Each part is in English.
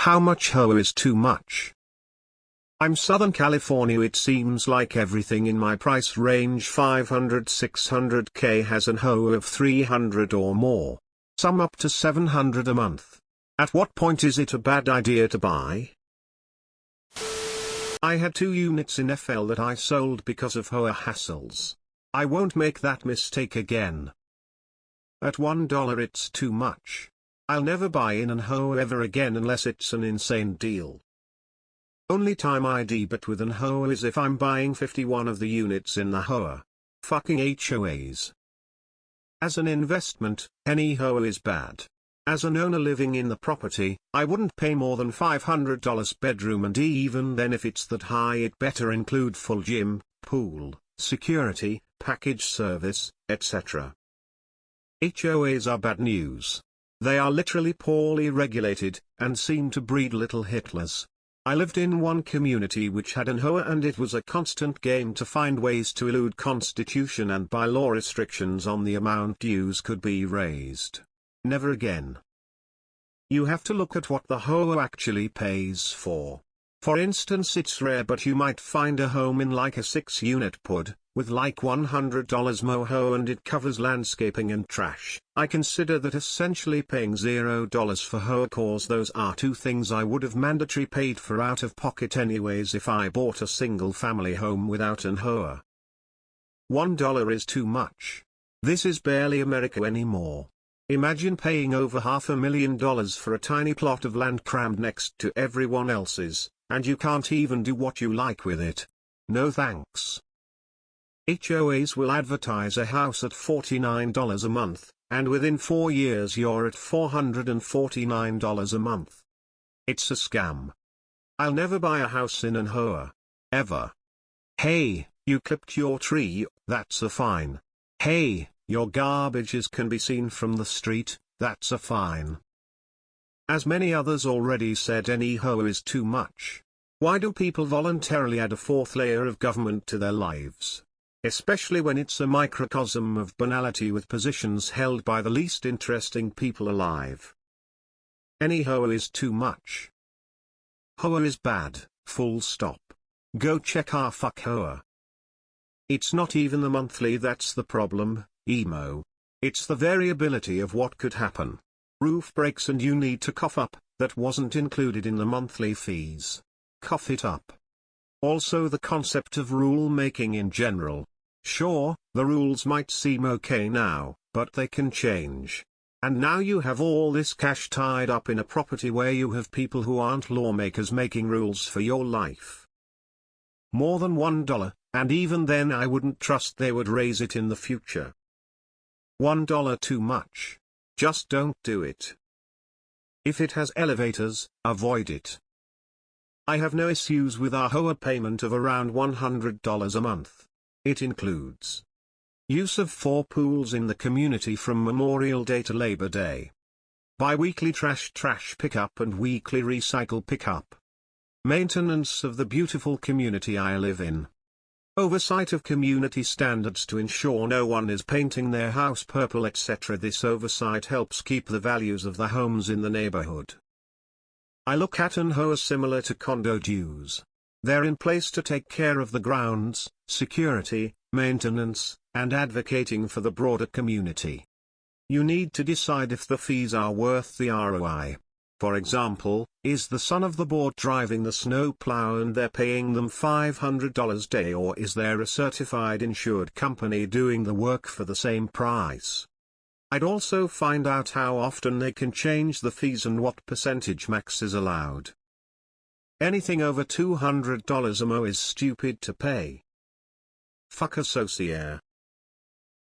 How much HOA is too much? I'm Southern California. It seems like everything in my price range 500-600K has an HOA of 300 or more. Some up to 700 a month. At what point is it a bad idea to buy? I had 2 units in FL that I sold because of HOA hassles. I won't make that mistake again. At $1 it's too much. I'll never buy in an HOA ever again unless it's an insane deal. Only time I debate with an HOA is if I'm buying 51 of the units in the HOA. Fucking HOAs. As an investment, any HOA is bad. As an owner living in the property, I wouldn't pay more than $500 bedroom, and even then if it's that high it better include full gym, pool, security, package service, etc. HOAs are bad news. They are literally poorly regulated, and seem to breed little Hitlers. I lived in one community which had an HOA, and it was a constant game to find ways to elude constitution and bylaw restrictions on the amount dues could be raised. Never again. You have to look at what the HOA actually pays for. For instance, it's rare but you might find a home in like a 6-unit PUD, with like $100 moho and it covers landscaping and trash. I consider that essentially paying $0 for HOA, cause those are 2 things I would have mandatory paid for out of pocket anyways if I bought a single family home without an HOA. $1 is too much. This is barely America anymore. Imagine paying over $500,000 for a tiny plot of land crammed next to everyone else's, and you can't even do what you like with it. No thanks. HOAs will advertise a house at $49 a month, and within 4 years you're at $449 a month. It's a scam. I'll never buy a house in an HOA. Ever. Hey, you clipped your tree, that's a fine. Hey, your garbages can be seen from the street, that's a fine. As many others already said, any HOA is too much. Why do people voluntarily add a 4th layer of government to their lives? Especially when it's a microcosm of banality with positions held by the least interesting people alive. Any HOA is too much. HOA is bad, full stop. Go check our fuck HOA. It's not even the monthly that's the problem, emo. It's the variability of what could happen. Roof breaks and you need to cough up, that wasn't included in the monthly fees. Cough it up. Also the concept of rule making in general. Sure, the rules might seem okay now, but they can change. And now you have all this cash tied up in a property where you have people who aren't lawmakers making rules for your life. More than $1, and even then I wouldn't trust they would raise it in the future. $1 too much. Just don't do it. If it has elevators, avoid it. I have no issues with our HOA payment of around $100 a month. It includes use of 4 pools in the community from Memorial Day to Labor Day. Bi-weekly trash pickup and weekly recycle pickup. Maintenance of the beautiful community I live in. Oversight of community standards to ensure no one is painting their house purple, etc. This oversight helps keep the values of the homes in the neighborhood. I look at an HOA similar to condo dues. They're in place to take care of the grounds, security, maintenance, and advocating for the broader community. You need to decide if the fees are worth the ROI. For example, is the son of the board driving the snowplow and they're paying them $500 a day, or is there a certified insured company doing the work for the same price? I'd also find out how often they can change the fees and what percentage max is allowed. Anything over $200 a mo is stupid to pay. Fuck associate.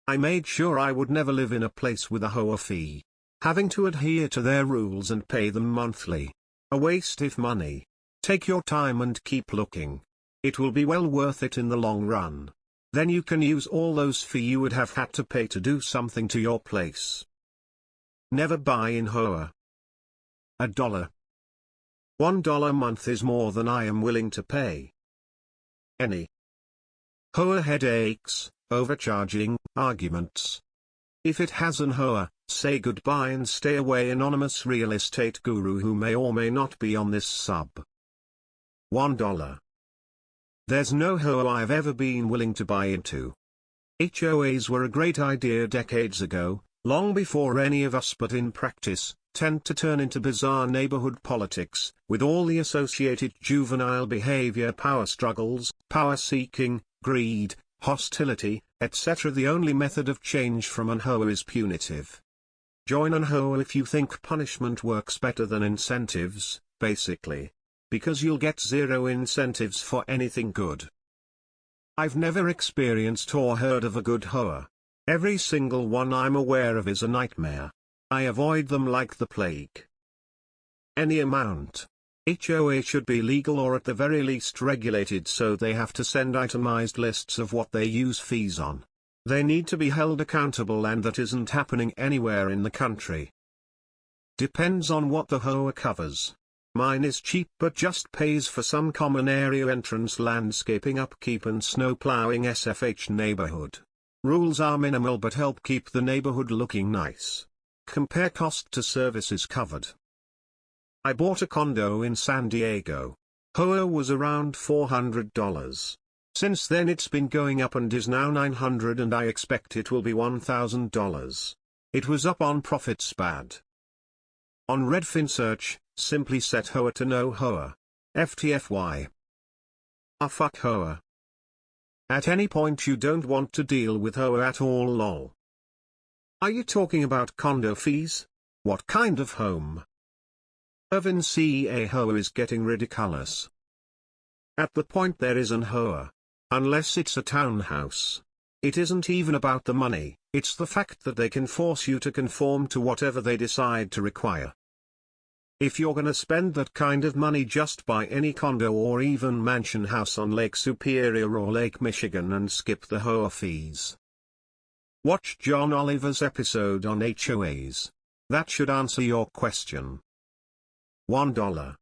I made sure I would never live in a place with a HOA fee. Having to adhere to their rules and pay them monthly. A waste of money. Take your time and keep looking. It will be well worth it in the long run. Then you can use all those fees you would have had to pay to do something to your place. Never buy in HOA. $1. $1 a month is more than I am willing to pay. Any HOA headaches, overcharging, arguments. If it has an HOA, say goodbye and stay away, anonymous real estate guru who may or may not be on this sub. $1. There's no HOA I've ever been willing to buy into. HOAs were a great idea decades ago, long before any of us, but in practice, tend to turn into bizarre neighborhood politics, with all the associated juvenile behavior, power struggles, power seeking, greed, hostility, etc. The only method of change from an HOA is punitive. Join an HOA if you think punishment works better than incentives, basically. Because you'll get zero incentives for anything good. I've never experienced or heard of a good HOA. Every single one I'm aware of is a nightmare. I avoid them like the plague. Any amount. HOA should be legal or at the very least regulated, so they have to send itemized lists of what they use fees on. They need to be held accountable, and that isn't happening anywhere in the country. Depends on what the HOA covers. Mine is cheap but just pays for some common area entrance, landscaping, upkeep and snow plowing. SFH neighborhood. Rules are minimal but help keep the neighborhood looking nice. Compare cost to services covered. I bought a condo in San Diego. HOA was around $400. Since then it's been going up and is now $900, and I expect it will be $1,000. It was up on profits bad. On Redfin search, simply set HOA to no HOA. FTFY. Fuck HOA. At any point you don't want to deal with HOA at all, lol. Are you talking about condo fees? What kind of home? Irvin CA HOA is getting ridiculous. At the point there is an HOA. Unless it's a townhouse. It isn't even about the money, it's the fact that they can force you to conform to whatever they decide to require. If you're gonna spend that kind of money, just buy any condo or even mansion house on Lake Superior or Lake Michigan and skip the HOA fees. Watch John Oliver's episode on HOAs. That should answer your question. $1.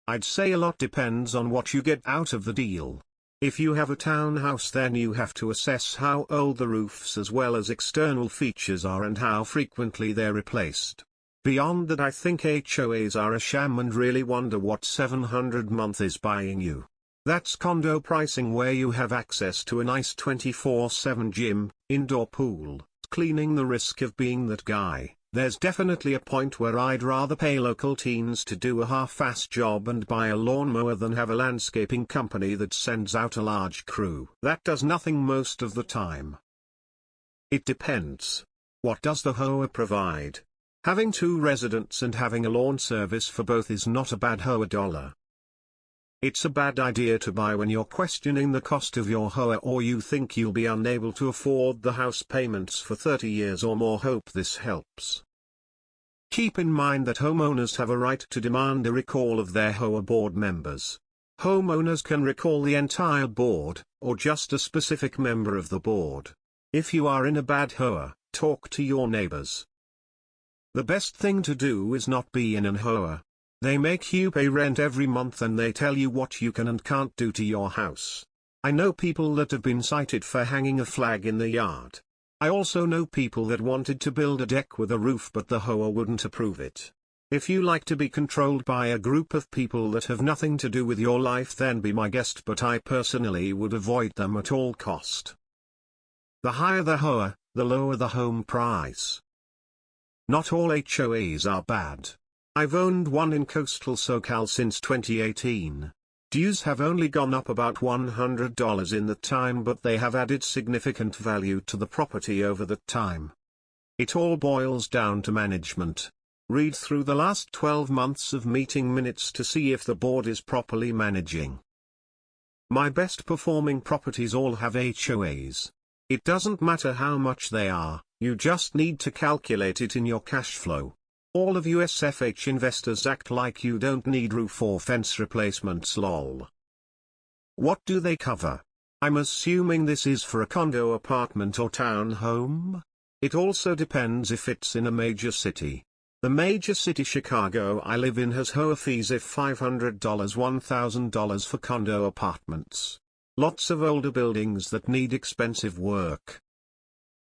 I'd say a lot depends on what you get out of the deal. If you have a townhouse, then you have to assess how old the roofs as well as external features are and how frequently they're replaced. Beyond that, I think HOAs are a sham and really wonder what $700 a month is buying you. That's condo pricing where you have access to a nice 24/7 gym, indoor pool, cleaning, the risk of being that guy. There's definitely a point where I'd rather pay local teens to do a half-assed job and buy a lawnmower than have a landscaping company that sends out a large crew that does nothing most of the time. It depends. What does the HOA provide? Having 2 residents and having a lawn service for both is not a bad HOA dollar. It's a bad idea to buy when you're questioning the cost of your HOA or you think you'll be unable to afford the house payments for 30 years or more. Hope this helps. Keep in mind that homeowners have a right to demand a recall of their HOA board members. Homeowners can recall the entire board, or just a specific member of the board. If you are in a bad HOA, talk to your neighbors. The best thing to do is not be in an HOA. They make you pay rent every month and they tell you what you can and can't do to your house. I know people that have been cited for hanging a flag in the yard. I also know people that wanted to build a deck with a roof but the HOA wouldn't approve it. If you like to be controlled by a group of people that have nothing to do with your life, then be my guest, but I personally would avoid them at all cost. The higher the HOA, the lower the home price. Not all HOAs are bad. I've owned one in coastal SoCal since 2018. Dues have only gone up about $100 in that time, but they have added significant value to the property over that time. It all boils down to management. Read through the last 12 months of meeting minutes to see if the board is properly managing. My best performing properties all have HOAs. It doesn't matter how much they are, you just need to calculate it in your cash flow. All of you SFH investors act like you don't need roof or fence replacements, lol. What do they cover? I'm assuming this is for a condo, apartment or townhome? It also depends if it's in a major city. The major city Chicago I live in has HOA fees of $500, $1,000 for condo apartments. Lots of older buildings that need expensive work.